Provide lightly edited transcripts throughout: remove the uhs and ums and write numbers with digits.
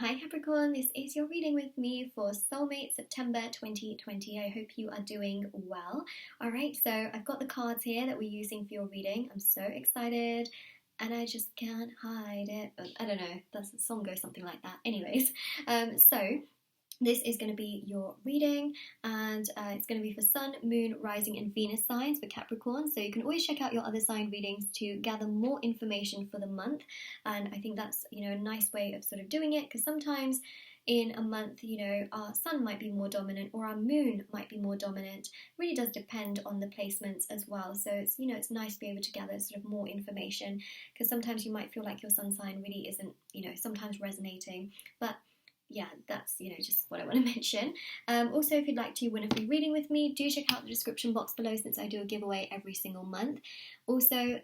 Hi Capricorn, this is your reading with me for Soulmate September 2020. I hope you are doing well. Alright, so I've got the cards here that we're using for your reading. I'm so excited and I just can't hide it. I don't know, the song goes something like that. Anyways, so this is going to be your reading, and it's going to be for Sun, Moon, Rising, and Venus signs for Capricorn. So you can always check out your other sign readings to gather more information for the month. And I think that's, a nice way of sort of doing it, because sometimes in a month, our Sun might be more dominant or our Moon might be more dominant. It really does depend on the placements as well. So it's, it's nice to be able to gather sort of more information, because sometimes you might feel like your Sun sign really isn't, sometimes resonating. But yeah, that's, just what I want to mention. Also, if you'd like to win a free reading with me, do check out the description box below, since I do a giveaway every single month. Also,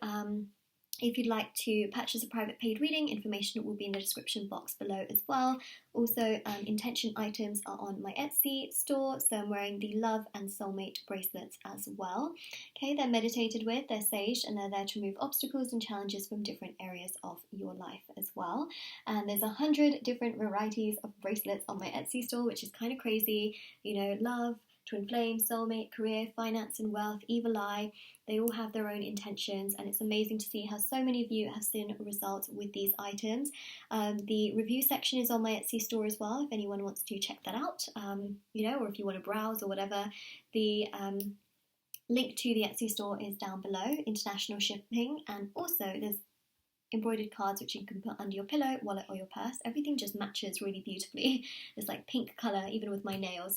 if you'd like to purchase a private paid reading, information will be in the description box below as well. Also, intention items are on my Etsy store, so I'm wearing the Love and Soulmate bracelets as well. Okay, they're meditated with, they're sage, and they're there to remove obstacles and challenges from different areas of your life as well. And there's 100 different varieties of bracelets on my Etsy store, which is kind of crazy. Love, twin flame, soulmate, career, finance and wealth, evil eye. They all have their own intentions, and it's amazing to see how so many of you have seen results with these items. The review section is on my Etsy store as well, if anyone wants to check that out, or if you want to browse or whatever. The link to the Etsy store is down below, international shipping, and also there's embroidered cards which you can put under your pillow, wallet or your purse. Everything just matches really beautifully. It's like pink colour even with my nails.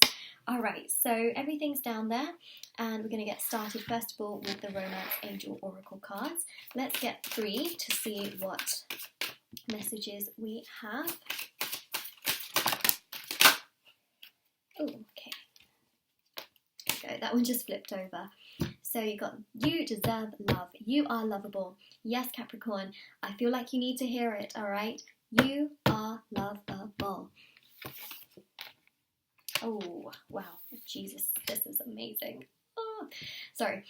Alright, so everything's down there, and we're going to get started first of all with the Romance Angel Oracle cards. Let's get 3 to see what messages we have. Oh, okay. There we go. That one just flipped over. So you got, you deserve love. You are lovable. Yes, Capricorn, I feel like you need to hear it, all right? You are lovable. Oh, wow. Jesus, this is amazing. Oh, sorry.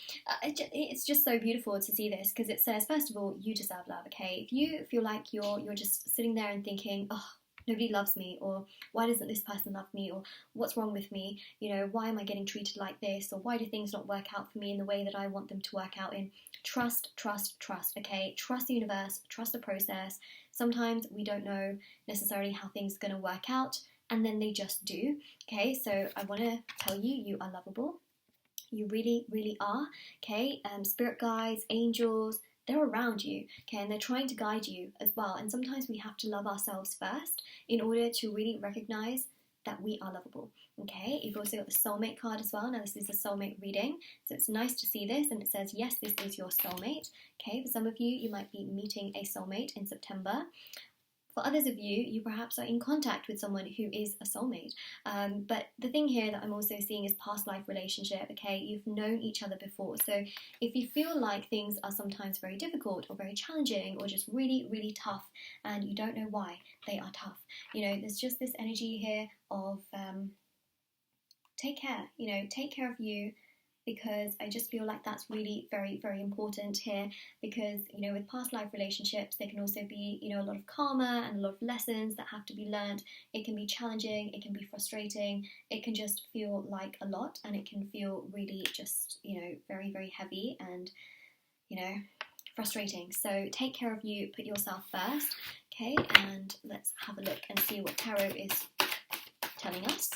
It's just so beautiful to see this, because it says, first of all, you deserve love, okay? If you feel like you're just sitting there and thinking, oh, nobody loves me, or why doesn't this person love me, or what's wrong with me, why am I getting treated like this, or why do things not work out for me in the way that I want them to work out in? Trust, okay? Trust the universe, trust the process. Sometimes we don't know necessarily how things are going to work out, and then they just do, okay? So I want to tell you, you are lovable. You really, really are, okay? Spirit guides, angels, they're around you, okay, and they're trying to guide you as well. And sometimes we have to love ourselves first in order to really recognize that we are lovable, okay? You've also got the soulmate card as well. Now this is a soulmate reading, so it's nice to see this, and it says, yes, this is your soulmate, okay? For some of you, you might be meeting a soulmate in September. For others of you, you perhaps are in contact with someone who is a soulmate. But the thing here that I'm also seeing is past life relationship, okay? You've known each other before. So if you feel like things are sometimes very difficult or very challenging or just really, really tough, and you don't know why they are tough, there's just this energy here of take care, take care of you, because I just feel like that's really very, very important here, because, with past life relationships, there can also be, a lot of karma and a lot of lessons that have to be learned. It can be challenging, it can be frustrating, it can just feel like a lot, and it can feel really just, very, very heavy and, frustrating. So take care of you, put yourself first, okay, and let's have a look and see what Tarot is telling us.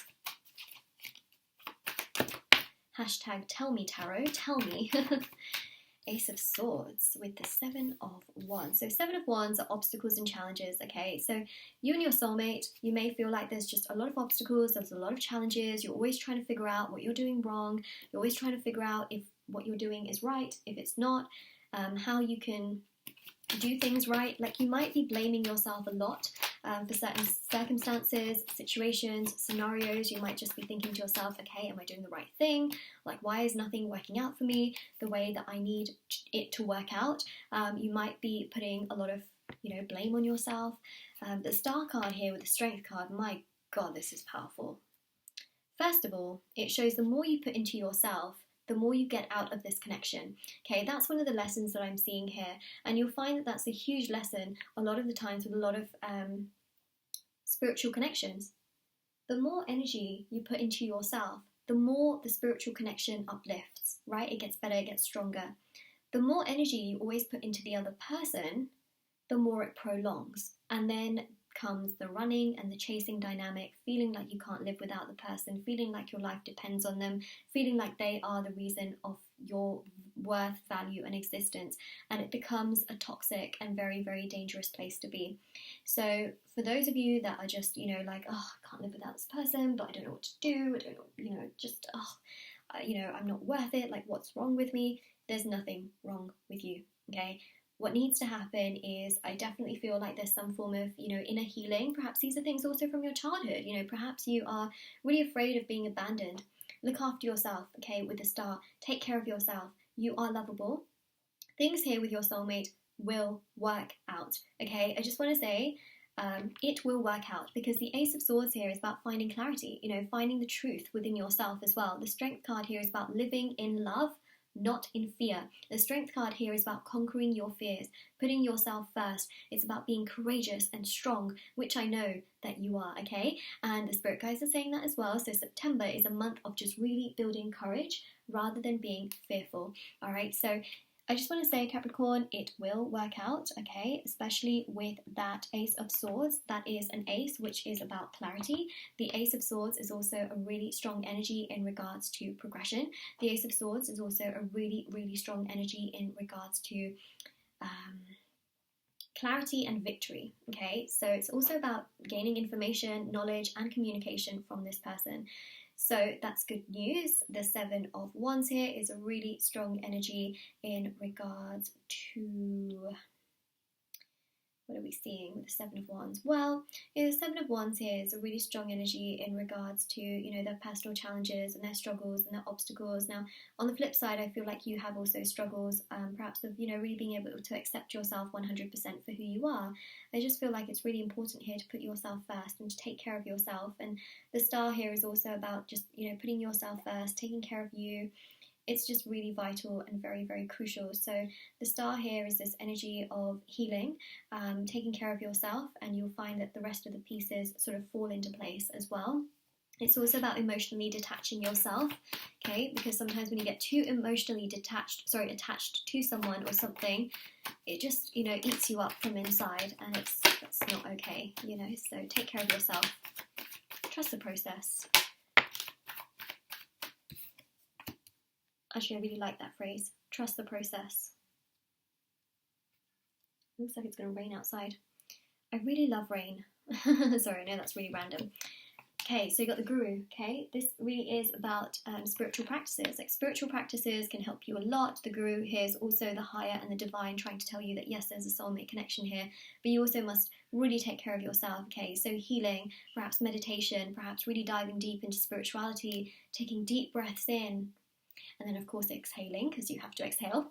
Hashtag tell me tarot, tell me. Ace of Swords with the 7 of Wands. So 7 of Wands are obstacles and challenges, okay? So you and your soulmate, you may feel like there's just a lot of obstacles, there's a lot of challenges, you're always trying to figure out what you're doing wrong, you're always trying to figure out if what you're doing is right, if it's not, how you can do things right. Like, you might be blaming yourself a lot for certain circumstances, situations, scenarios. You might just be thinking to yourself, okay, am I doing the right thing? Like, why is nothing working out for me the way that I need it to work out? You might be putting a lot of, blame on yourself. The Star card here with the Strength card, my God, this is powerful. First of all, it shows the more you put into yourself, the more you get out of this connection. Okay, that's one of the lessons that I'm seeing here, and you'll find that that's a huge lesson a lot of the times with a lot of spiritual connections. The more energy you put into yourself, the more the spiritual connection uplifts, right? It gets better, it gets stronger. The more energy you always put into the other person, the more it prolongs. And then comes the running and the chasing dynamic, feeling like you can't live without the person, feeling like your life depends on them, feeling like they are the reason of your worth, value, and existence. And it becomes a toxic and very, very dangerous place to be. So for those of you that are just, like, oh, I can't live without this person, but I don't know what to do, I don't know, I'm not worth it, like, what's wrong with me? There's nothing wrong with you, okay? What needs to happen is, I definitely feel like there's some form of, inner healing. Perhaps these are things also from your childhood. Perhaps you are really afraid of being abandoned. Look after yourself, okay, with the star. Take care of yourself. You are lovable. Things here with your soulmate will work out, okay? I just want to say, it will work out, because the Ace of Swords here is about finding clarity, finding the truth within yourself as well. The Strength card here is about living in love, not in fear. The Strength card here is about conquering your fears, putting yourself first. It's about being courageous and strong, which I know that you are, okay? And the Spirit guides are saying that as well. So September is a month of just really building courage rather than being fearful. All right, so I just want to say, Capricorn, it will work out, okay? Especially with that Ace of Swords. That is an ace, which is about clarity. The Ace of Swords is also a really strong energy in regards to progression. The Ace of Swords is also a really, really strong energy in regards to clarity and victory, okay? So it's also about gaining information, knowledge, and communication from this person. So that's good news. The Seven of Wands here is a really strong energy in regards to, what are we seeing with the Seven of Wands? Well, the Seven of Wands here is a really strong energy in regards to, their personal challenges and their struggles and their obstacles. Now, on the flip side, I feel like you have also struggles, perhaps of, really being able to accept yourself 100% for who you are. I just feel like it's really important here to put yourself first and to take care of yourself. And the star here is also about just, putting yourself first, taking care of you. It's just really vital and very, very crucial. So the star here is this energy of healing, taking care of yourself, and you'll find that the rest of the pieces sort of fall into place as well. It's also about emotionally detaching yourself, okay? Because sometimes when you get too emotionally attached to someone or something, it just, eats you up from inside, and that's not okay, So take care of yourself. Trust the process. Actually, I really like that phrase. Trust the process. Looks like it's going to rain outside. I really love rain. Sorry, I know that's really random. Okay, so you got the Guru, okay? This really is about spiritual practices. Like, spiritual practices can help you a lot. The Guru here is also the higher and the divine, trying to tell you that, yes, there's a soulmate connection here, but you also must really take care of yourself, okay? So healing, perhaps meditation, perhaps really diving deep into spirituality, taking deep breaths in, and then, of course, exhaling, because you have to exhale.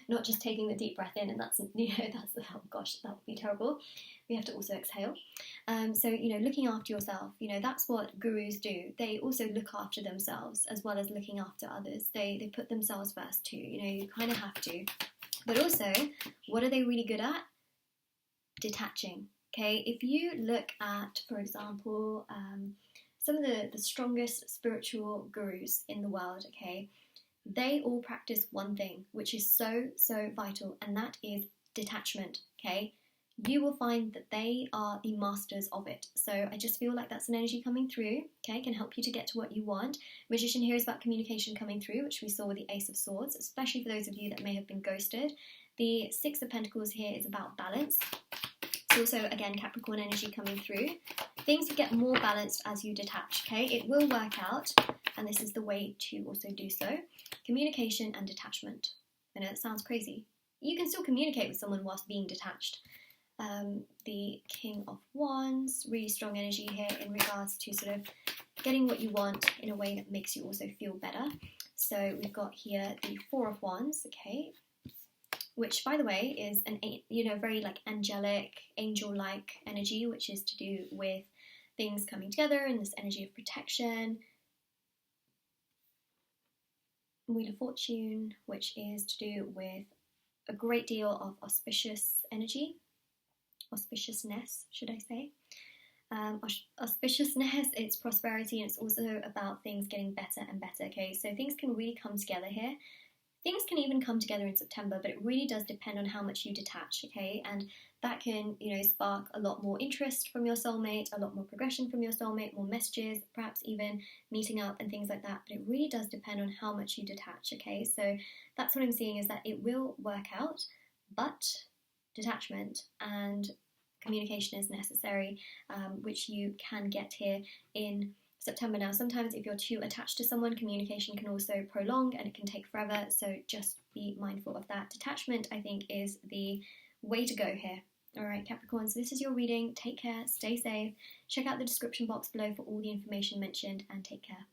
Not just taking the deep breath in, and that's, oh gosh, that would be terrible. We have to also exhale. So, looking after yourself, that's what gurus do. They also look after themselves as well as looking after others. They put themselves first too, you kind of have to. But also, what are they really good at? Detaching, okay? If you look at, for example, some of the strongest spiritual gurus in the world, okay, they all practice one thing, which is so, so vital, and that is detachment, okay? You will find that they are the masters of it. So I just feel like that's an energy coming through, okay, can help you to get to what you want. Magician here is about communication coming through, which we saw with the Ace of Swords, especially for those of you that may have been ghosted. The Six of Pentacles here is about balance. It's also, again, Capricorn energy coming through. Things will get more balanced as you detach, okay? It will work out, and this is the way to also do so. Communication and detachment. I know it sounds crazy. You can still communicate with someone whilst being detached. The King of Wands, really strong energy here in regards to sort of getting what you want in a way that makes you also feel better. So we've got here the Four of Wands, okay, which, by the way, is an very like angelic, angel-like energy, which is to do with things coming together and this energy of protection. Wheel of Fortune, which is to do with a great deal of auspicious energy, auspiciousness, should I say. auspiciousness, it's prosperity, and it's also about things getting better and better, okay? So things can really come together here. Things can even come together in September, but it really does depend on how much you detach, okay? And that can, spark a lot more interest from your soulmate, a lot more progression from your soulmate, more messages, perhaps even meeting up and things like that. But it really does depend on how much you detach, okay? So that's what I'm seeing, is that it will work out, but detachment and communication is necessary, which you can get here in September. Now, sometimes if you're too attached to someone, communication can also prolong and it can take forever, so just be mindful of that. Detachment, I think, is the way to go here. All right, Capricorn, so this is your reading. Take care, stay safe. Check out the description box below for all the information mentioned, and take care.